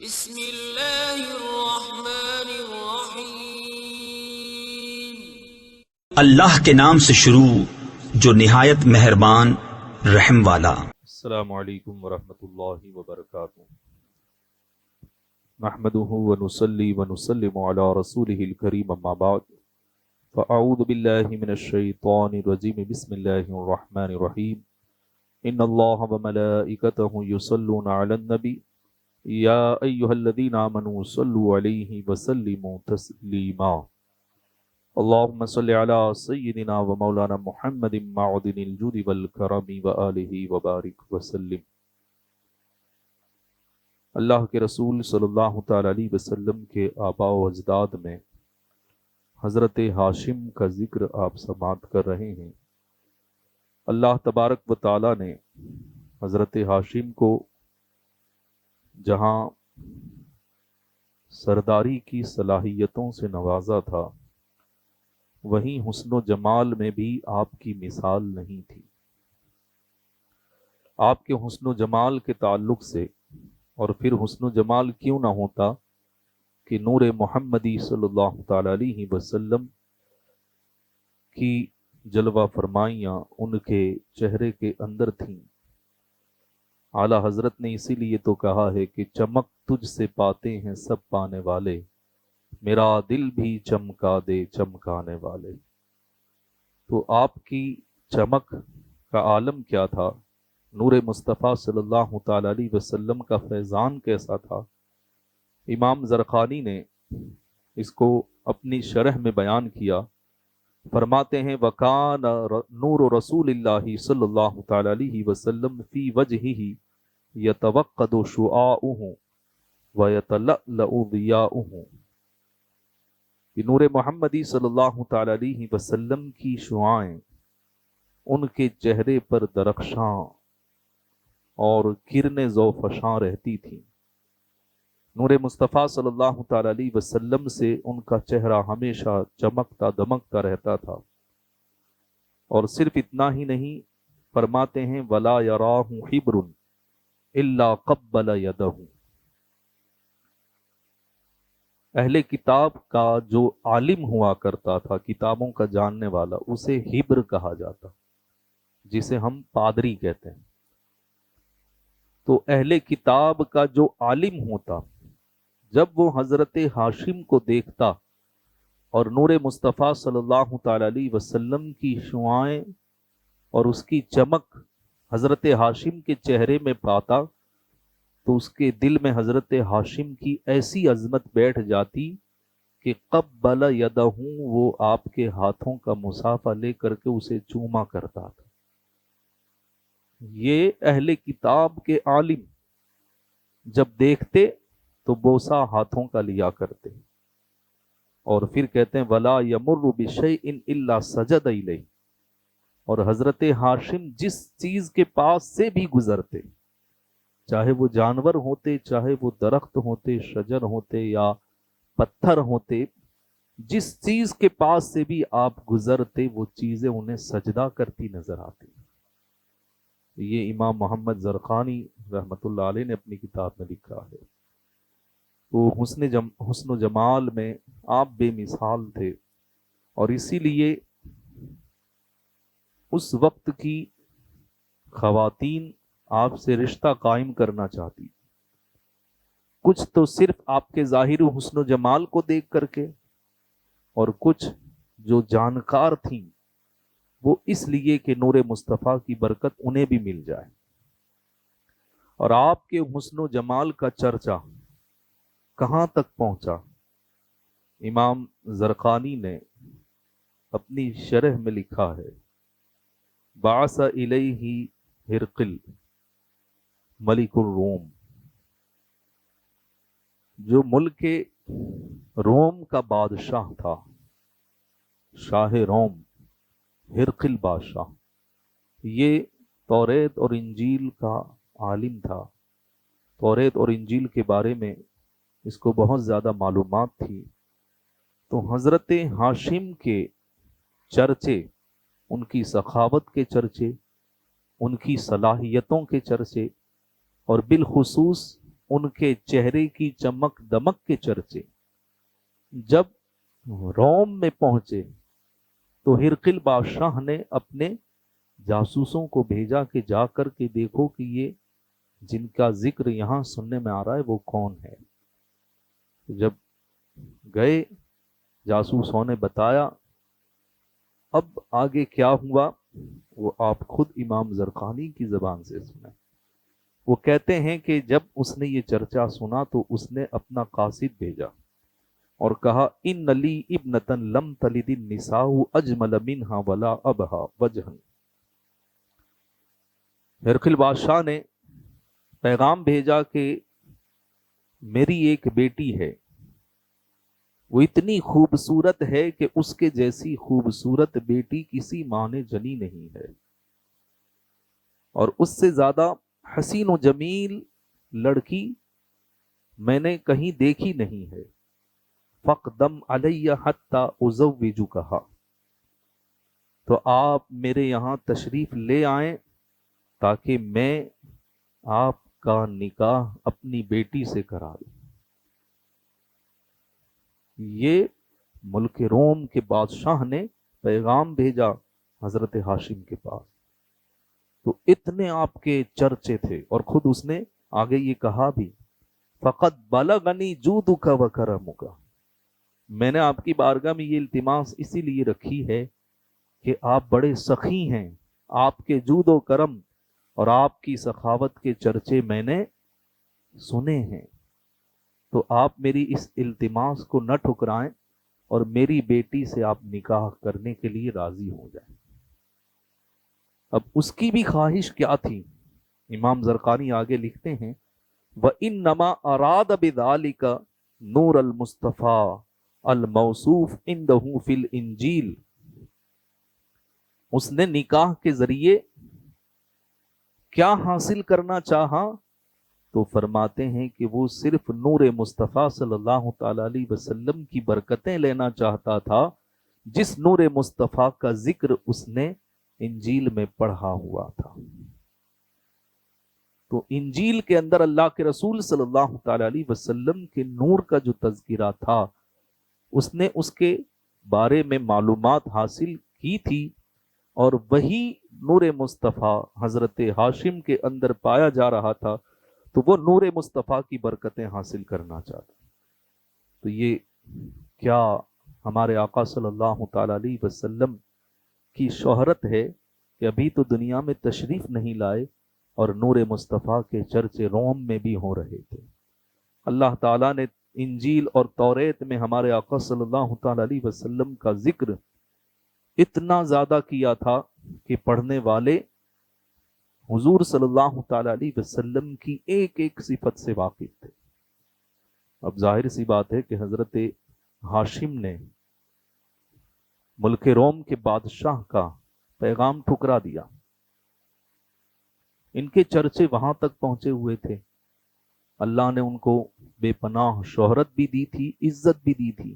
بسم اللہ الرحمن الرحیم۔ اللہ کے نام سے شروع جو نہایت مہربان رحم والا۔ السلام علیکم ورحمۃ اللہ وبرکاتہ۔ نحمده ونصلی ونسلم علی رسولہ الکریم، اما بعد فاعوذ باللہ من الشیطان الرجیم، بسم اللہ الرحمن الرحیم۔ ان اللہ وملائکتہ یصلون علی النبی یا ایہا الذین آمنوا صلوا علیہ وسلموا تسلیما۔ اللہم صل علی سیدنا و مولانا محمد معدن الجود والکرم وآلہ وبارک وسلم۔ اللہ کے رسول صلی اللہ تعالی علیہ وسلم کے آباء و اجداد میں حضرت ہاشم کا ذکر آپ سماعت کر رہے ہیں۔ اللہ تبارک و تعالی نے حضرت ہاشم کو جہاں سرداری کی صلاحیتوں سے نوازا تھا، وہیں حسن و جمال میں بھی آپ کی مثال نہیں تھی۔ آپ کے حسن و جمال کے تعلق سے، اور پھر حسن و جمال کیوں نہ ہوتا کہ نور محمدی صلی اللہ تعالی علیہ وسلم کی جلوہ فرمائیاں ان کے چہرے کے اندر تھیں۔ اعلی حضرت نے اسی لیے تو کہا ہے کہ چمک تجھ سے پاتے ہیں سب پانے والے، میرا دل بھی چمکا دے چمکانے والے۔ تو آپ کی چمک کا عالم کیا تھا، نور مصطفیٰ صلی اللہ تعالی علیہ وسلم کا فیضان کیسا تھا، امام زرقانی نے اس کو اپنی شرح میں بیان کیا۔ فرماتے ہیں وَكَانَ نور رسول اللہ صلی اللہ تعالی علیہ وسلم فی وجہہ یتوقد شعاؤہ ویتلألأ ضیاؤہ، کہ نور محمدی صلی اللہ تعالی علیہ وسلم کی شعائیں ان کے چہرے پر درخشاں اور کرنیں ذوفشاں رہتی تھیں۔ نور مصطفیٰ صلی اللہ تعالی علیہ وسلم سے ان کا چہرہ ہمیشہ چمکتا دمکتا رہتا تھا۔ اور صرف اتنا ہی نہیں، فرماتے ہیں وَلَا يَرَاهُ حِبْرٌ إِلَّا قَبَّلَ يَدَهُ۔ اہل کتاب کا جو عالم ہوا کرتا تھا، کتابوں کا جاننے والا، اسے حبر کہا جاتا، جسے ہم پادری کہتے ہیں۔ تو اہل کتاب کا جو عالم ہوتا، جب وہ حضرت ہاشم کو دیکھتا اور نور مصطفیٰ صلی اللہ تعالی علیہ وسلم کی شعائیں اور اس کی چمک حضرت ہاشم کے چہرے میں پاتا، تو اس کے دل میں حضرت ہاشم کی ایسی عظمت بیٹھ جاتی کہ قبل یدہ، وہ آپ کے ہاتھوں کا مصافحہ لے کر کے اسے چوما کرتا تھا۔ یہ اہل کتاب کے عالم جب دیکھتے تو بوسہ ہاتھوں کا لیا کرتے، اور پھر کہتے ہیں وَلَا يَمُرُّ بِشَيْءٍ إِلَّا سَجَدَ إِلَيْهِ۔ اور حضرت ہاشم جس چیز کے پاس سے بھی گزرتے، چاہے وہ جانور ہوتے، چاہے وہ درخت ہوتے، شجر ہوتے یا پتھر ہوتے، جس چیز کے پاس سے بھی آپ گزرتے وہ چیزیں انہیں سجدہ کرتی نظر آتی۔ یہ امام محمد زرقانی رحمۃ اللہ علیہ نے اپنی کتاب میں لکھا ہے۔ وہ حسن و جمال میں آپ بے مثال تھے، اور اسی لیے اس وقت کی خواتین آپ سے رشتہ قائم کرنا چاہتی، کچھ تو صرف آپ کے ظاہر حسن و جمال کو دیکھ کر کے، اور کچھ جو جانکار تھیں وہ اس لیے کہ نور مصطفیٰ کی برکت انہیں بھی مل جائے۔ اور آپ کے حسن و جمال کا چرچا کہاں تک پہنچا، امام زرقانی نے اپنی شرح میں لکھا ہے بعث الیہ ہرقل ملک الروم، جو ملک روم کا بادشاہ تھا، شاہ روم ہرقل بادشاہ، یہ توریت اور انجیل کا عالم تھا۔ توریت اور انجیل کے بارے میں اس کو بہت زیادہ معلومات تھی۔ تو حضرت ہاشم کے چرچے، ان کی سخاوت کے چرچے، ان کی صلاحیتوں کے چرچے، اور بالخصوص ان کے چہرے کی چمک دمک کے چرچے جب روم میں پہنچے تو ہرقل بادشاہ نے اپنے جاسوسوں کو بھیجا کہ جا کر کے دیکھو کہ یہ جن کا ذکر یہاں سننے میں آ رہا ہے وہ کون ہے۔ جب گئے جاسوسوں نے بتایا، اب آگے کیا ہوا وہ آپ خود امام زرقانی کی زبان سے سنیں۔ وہ کہتے ہیں کہ جب اس نے یہ چرچا سنا تو اس نے اپنا قاصد بھیجا اور کہا ان لی ابنتن لم تلد النساء اجمل منها ولا ابہا وجہا۔ ہرقل بادشاہ نے پیغام بھیجا کہ میری ایک بیٹی ہے، وہ اتنی خوبصورت ہے کہ اس کے جیسی خوبصورت بیٹی کسی ماں نے جنی نہیں ہے، اور اس سے زیادہ حسین و جمیل لڑکی میں نے کہیں دیکھی نہیں ہے۔ فقدم علیہ حتی ازوجکہا، تو آپ میرے یہاں تشریف لے آئیں تاکہ میں آپ کا نکاح اپنی بیٹی سے کرا دوں۔ یہ ملک روم کے بادشاہ نے پیغام بھیجا حضرت ہاشم کے پاس، تو اتنے آپ کے چرچے تھے، اور خود اس نے آگے یہ کہا بھی فقط بلغنی جودک و کرمک، میں نے آپ کی بارگاہ میں یہ التماس اسی لیے رکھی ہے کہ آپ بڑے سخی ہیں، آپ کے جود و کرم اور آپ کی سخاوت کے چرچے میں نے سنے ہیں، تو آپ میری اس التماس کو نہ ٹھکرائیں اور میری بیٹی سے آپ نکاح کرنے کے لیے راضی ہو جائیں۔ اب اس کی بھی خواہش کیا تھی؟ امام زرقانی آگے لکھتے ہیں وَإِنَّمَا أَرَادَ بِذَلِكَ نور المصطفیٰ الموصوف عنده فی الانجیل، اس نے نکاح کے ذریعے کیا حاصل کرنا چاہا؟ تو فرماتے ہیں کہ وہ صرف نور مصطفیٰ صلی اللہ تعالی علیہ وسلم کی برکتیں لینا چاہتا تھا، جس نور مصطفیٰ کا ذکر اس نے انجیل میں پڑھا ہوا تھا۔ تو انجیل کے اندر اللہ کے رسول صلی اللہ تعالی علیہ وسلم کے نور کا جو تذکرہ تھا، اس نے اس کے بارے میں معلومات حاصل کی تھی، اور وہی نور مصطفیٰ حضرت ہاشم کے اندر پایا جا رہا تھا، تو وہ نور مصطفیٰ کی برکتیں حاصل کرنا چاہتا۔ تو یہ کیا ہمارے آقا صلی اللہ تعالی علیہ وسلم کی شہرت ہے کہ ابھی تو دنیا میں تشریف نہیں لائے اور نور مصطفیٰ کے چرچے روم میں بھی ہو رہے تھے۔ اللہ تعالیٰ نے انجیل اور توریت میں ہمارے آقا صلی اللہ تعالی علیہ وسلم کا ذکر اتنا زیادہ کیا تھا کہ پڑھنے والے حضور صلی اللہ تعالی علیہ وسلم کی ایک ایک صفت سے واقف تھے۔ اب ظاہر سی بات ہے کہ حضرت ہاشم نے ملک روم کے بادشاہ کا پیغام ٹھکرا دیا، ان کے چرچے وہاں تک پہنچے ہوئے تھے، اللہ نے ان کو بے پناہ شہرت بھی دی تھی، عزت بھی دی تھی۔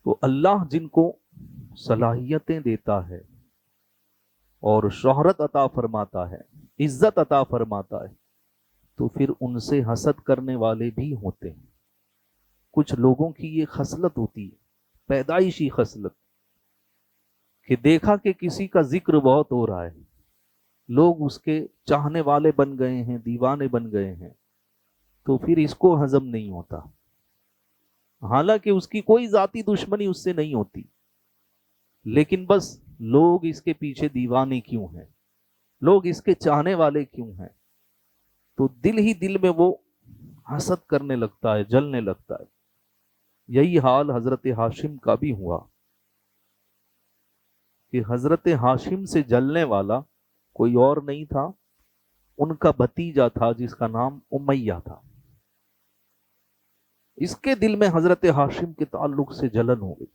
تو اللہ جن کو صلاحیتیں دیتا ہے اور شہرت عطا فرماتا ہے، عزت عطا فرماتا ہے، تو پھر ان سے حسد کرنے والے بھی ہوتے ہیں۔ کچھ لوگوں کی یہ خصلت ہوتی ہے، پیدائشی خصلت، کہ دیکھا کہ کسی کا ذکر بہت ہو رہا ہے، لوگ اس کے چاہنے والے بن گئے ہیں، دیوانے بن گئے ہیں، تو پھر اس کو ہضم نہیں ہوتا، حالانکہ اس کی کوئی ذاتی دشمنی اس سے نہیں ہوتی، لیکن بس لوگ اس کے پیچھے دیوانے کیوں ہیں، لوگ اس کے چاہنے والے کیوں ہیں، تو دل ہی دل میں وہ حسد کرنے لگتا ہے، جلنے لگتا ہے۔ یہی حال حضرت ہاشم کا بھی ہوا کہ حضرت ہاشم سے جلنے والا کوئی اور نہیں تھا، ان کا بھتیجا تھا جس کا نام امیہ تھا۔ اس کے دل میں حضرت ہاشم کے تعلق سے جلن ہو گئی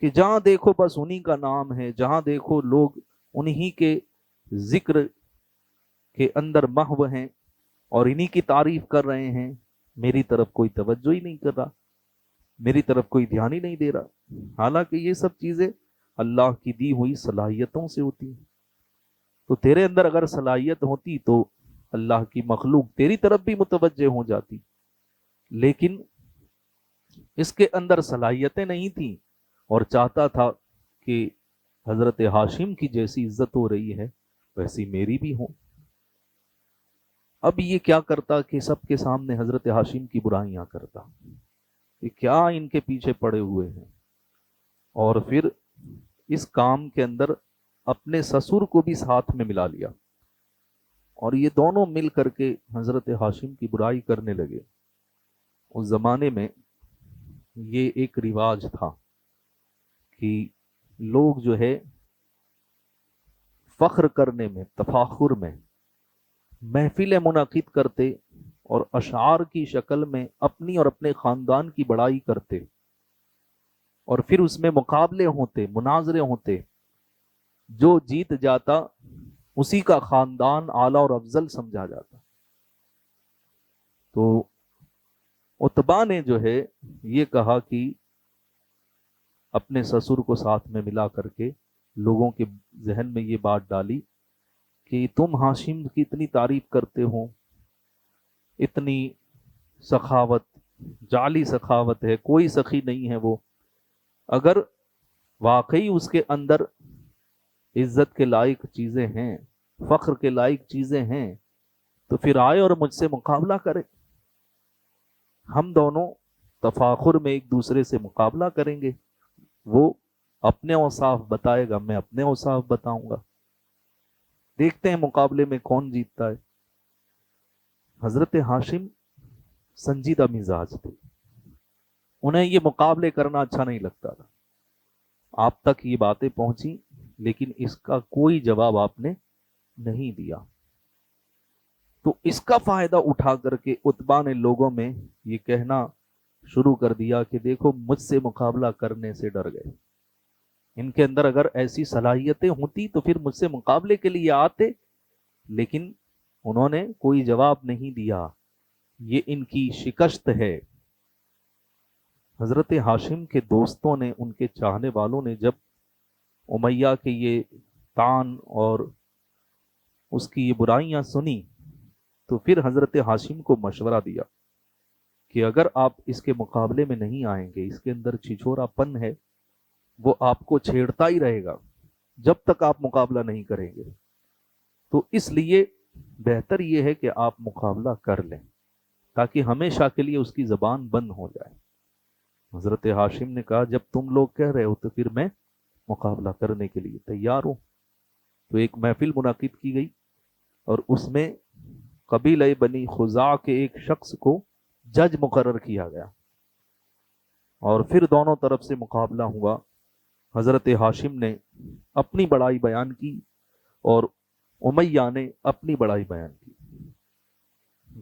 کہ جہاں دیکھو بس انہی کا نام ہے، جہاں دیکھو لوگ انہی کے ذکر کے اندر محو ہیں اور انہی کی تعریف کر رہے ہیں، میری طرف کوئی توجہ ہی نہیں کر رہا، میری طرف کوئی دھیان ہی نہیں دے رہا، حالانکہ یہ سب چیزیں اللہ کی دی ہوئی صلاحیتوں سے ہوتی ہیں۔ تو تیرے اندر اگر صلاحیت ہوتی تو اللہ کی مخلوق تیری طرف بھی متوجہ ہو جاتی، لیکن اس کے اندر صلاحیتیں نہیں تھیں اور چاہتا تھا کہ حضرت ہاشم کی جیسی عزت ہو رہی ہے ویسی میری بھی ہو۔ اب یہ کیا کرتا کہ سب کے سامنے حضرت ہاشم کی برائیاں کرتا کہ کیا ان کے پیچھے پڑے ہوئے ہیں، اور پھر اس کام کے اندر اپنے سسر کو بھی ساتھ میں ملا لیا، اور یہ دونوں مل کر کے حضرت ہاشم کی برائی کرنے لگے۔ اس زمانے میں یہ ایک رواج تھا کہ لوگ جو ہے فخر کرنے میں، تفاخر میں محفلیں منعقد کرتے اور اشعار کی شکل میں اپنی اور اپنے خاندان کی بڑائی کرتے، اور پھر اس میں مقابلے ہوتے، مناظرے ہوتے، جو جیت جاتا اسی کا خاندان اعلیٰ اور افضل سمجھا جاتا۔ تو عتبہ نے جو ہے یہ کہا کہ اپنے سسر کو ساتھ میں ملا کر کے لوگوں کے ذہن میں یہ بات ڈالی کہ تم ہاشم کی اتنی تعریف کرتے ہو، اتنی سخاوت، جعلی سخاوت ہے، کوئی سخی نہیں ہے وہ، اگر واقعی اس کے اندر عزت کے لائق چیزیں ہیں، فخر کے لائق چیزیں ہیں، تو پھر آئے اور مجھ سے مقابلہ کرے، ہم دونوں تفاخر میں ایک دوسرے سے مقابلہ کریں گے، وہ اپنے اوصاف بتائے گا، میں اپنے اوصاف بتاؤں گا، دیکھتے ہیں مقابلے میں کون جیتتا ہے۔ حضرت ہاشم سنجیدہ مزاج تھے، انہیں یہ مقابلے کرنا اچھا نہیں لگتا تھا۔ آپ تک یہ باتیں پہنچی لیکن اس کا کوئی جواب آپ نے نہیں دیا۔ تو اس کا فائدہ اٹھا کر کے عتبہ نے لوگوں میں یہ کہنا شروع کر دیا کہ دیکھو مجھ سے مقابلہ کرنے سے ڈر گئے، ان کے اندر اگر ایسی صلاحیتیں ہوتی تو پھر مجھ سے مقابلے کے لیے آتے، لیکن انہوں نے کوئی جواب نہیں دیا، یہ ان کی شکست ہے۔ حضرت ہاشم کے دوستوں نے، ان کے چاہنے والوں نے جب امیہ کے یہ طعن اور اس کی یہ برائیاں سنی تو پھر حضرت ہاشم کو مشورہ دیا کہ اگر آپ اس کے مقابلے میں نہیں آئیں گے، اس کے اندر چھچھورا پن ہے، وہ آپ کو چھیڑتا ہی رہے گا جب تک آپ مقابلہ نہیں کریں گے، تو اس لیے بہتر یہ ہے کہ آپ مقابلہ کر لیں تاکہ ہمیشہ کے لیے اس کی زبان بند ہو جائے۔ حضرت ہاشم نے کہا جب تم لوگ کہہ رہے ہو تو پھر میں مقابلہ کرنے کے لیے تیار ہوں۔ تو ایک محفل منعقد کی گئی اور اس میں قبیلہ بنی خزاع کے ایک شخص کو جج مقرر کیا گیا، اور پھر دونوں طرف سے مقابلہ ہوا۔ حضرت ہاشم نے اپنی بڑائی بیان کی اور امیہ نے اپنی بڑائی بیان کی۔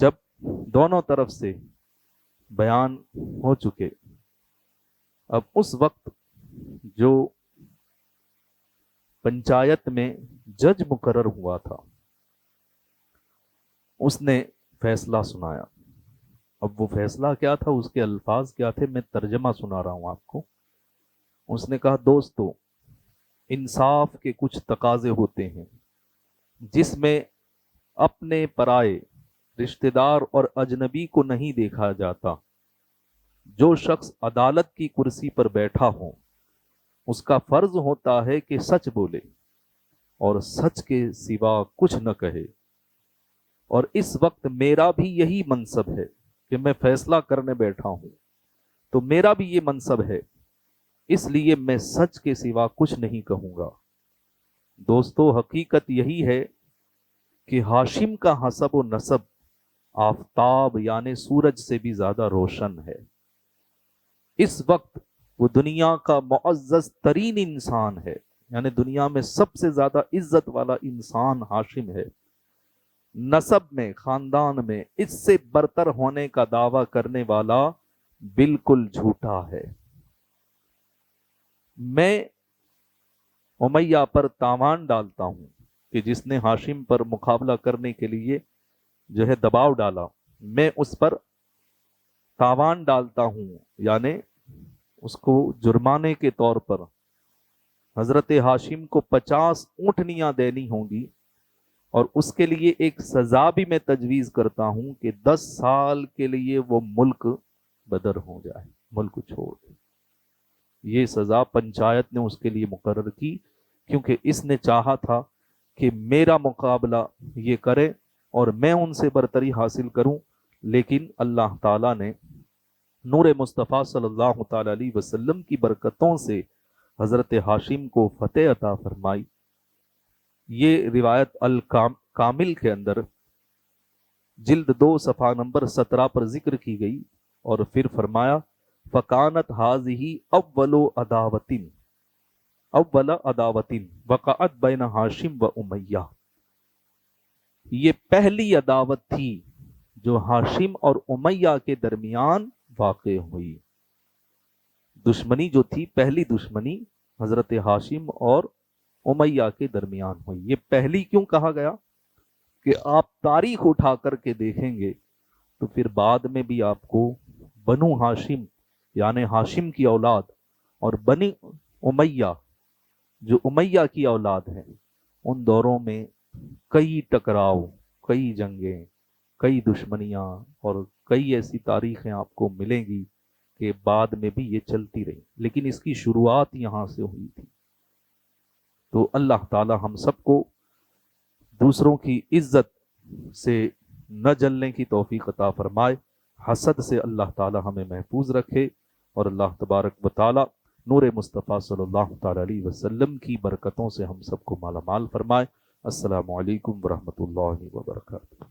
جب دونوں طرف سے بیان ہو چکے، اب اس وقت جو پنچایت میں جج مقرر ہوا تھا اس نے فیصلہ سنایا۔ اب وہ فیصلہ کیا تھا، اس کے الفاظ کیا تھے، میں ترجمہ سنا رہا ہوں آپ کو۔ اس نے کہا دوستو، انصاف کے کچھ تقاضے ہوتے ہیں جس میں اپنے پرائے، رشتہ دار اور اجنبی کو نہیں دیکھا جاتا۔ جو شخص عدالت کی کرسی پر بیٹھا ہو اس کا فرض ہوتا ہے کہ سچ بولے اور سچ کے سوا کچھ نہ کہے، اور اس وقت میرا بھی یہی منصب ہے کہ میں فیصلہ کرنے بیٹھا ہوں، تو میرا بھی یہ منصب ہے، اس لیے میں سچ کے سوا کچھ نہیں کہوں گا۔ دوستو، حقیقت یہی ہے کہ ہاشم کا حسب و نسب آفتاب یعنی سورج سے بھی زیادہ روشن ہے۔ اس وقت وہ دنیا کا معزز ترین انسان ہے، یعنی دنیا میں سب سے زیادہ عزت والا انسان ہاشم ہے۔ نسب میں، خاندان میں اس سے برتر ہونے کا دعویٰ کرنے والا بالکل جھوٹا ہے۔ میں امیہ پر تاوان ڈالتا ہوں کہ جس نے ہاشم پر مقابلہ کرنے کے لیے جو ہے دباؤ ڈالا، میں اس پر تاوان ڈالتا ہوں، یعنی اس کو جرمانے کے طور پر حضرت ہاشم کو 50 اونٹنیاں دینی ہوں گی اور اس کے لیے ایک سزا بھی میں تجویز کرتا ہوں کہ 10 سال کے لیے وہ ملک بدر ہو جائے، ملک چھوڑ دے۔ یہ سزا پنچایت نے اس کے لیے مقرر کی، کیونکہ اس نے چاہا تھا کہ میرا مقابلہ یہ کرے اور میں ان سے برتری حاصل کروں، لیکن اللہ تعالیٰ نے نور مصطفیٰ صلی اللہ تعالی علیہ وسلم کی برکتوں سے حضرت ہاشم کو فتح عطا فرمائی۔ یہ روایت الکامل کے اندر جلد 2 صفحہ نمبر 17 پر ذکر کی گئی، اور پھر فرمایا فکانت ہاذہ اول عداوت وقعت بین ہاشم و امیہ، یہ پہلی عداوت تھی جو ہاشم اور امیہ کے درمیان واقع ہوئی۔ دشمنی جو تھی، پہلی دشمنی حضرت ہاشم اور امیہ کے درمیان ہوئی۔ یہ پہلی کیوں کہا گیا کہ آپ تاریخ اٹھا کر کے دیکھیں گے تو پھر بعد میں بھی آپ کو بنو ہاشم یعنی ہاشم کی اولاد اور بنی امیہ جو امیہ کی اولاد ہے، ان دوروں میں کئی ٹکراؤ، کئی جنگیں، کئی دشمنیاں اور کئی ایسی تاریخیں آپ کو ملیں گی کہ بعد میں بھی یہ چلتی رہی، لیکن اس کی شروعات یہاں سے ہوئی تھی۔ تو اللہ تعالی ہم سب کو دوسروں کی عزت سے نہ جلنے کی توفیق عطا فرمائے، حسد سے اللہ تعالی ہمیں محفوظ رکھے، اور اللہ تبارک و تعالی نور مصطفیٰ صلی اللہ تعالی علیہ وسلم کی برکتوں سے ہم سب کو مالا مال فرمائے۔ السلام علیکم ورحمۃ اللہ وبرکاتہ۔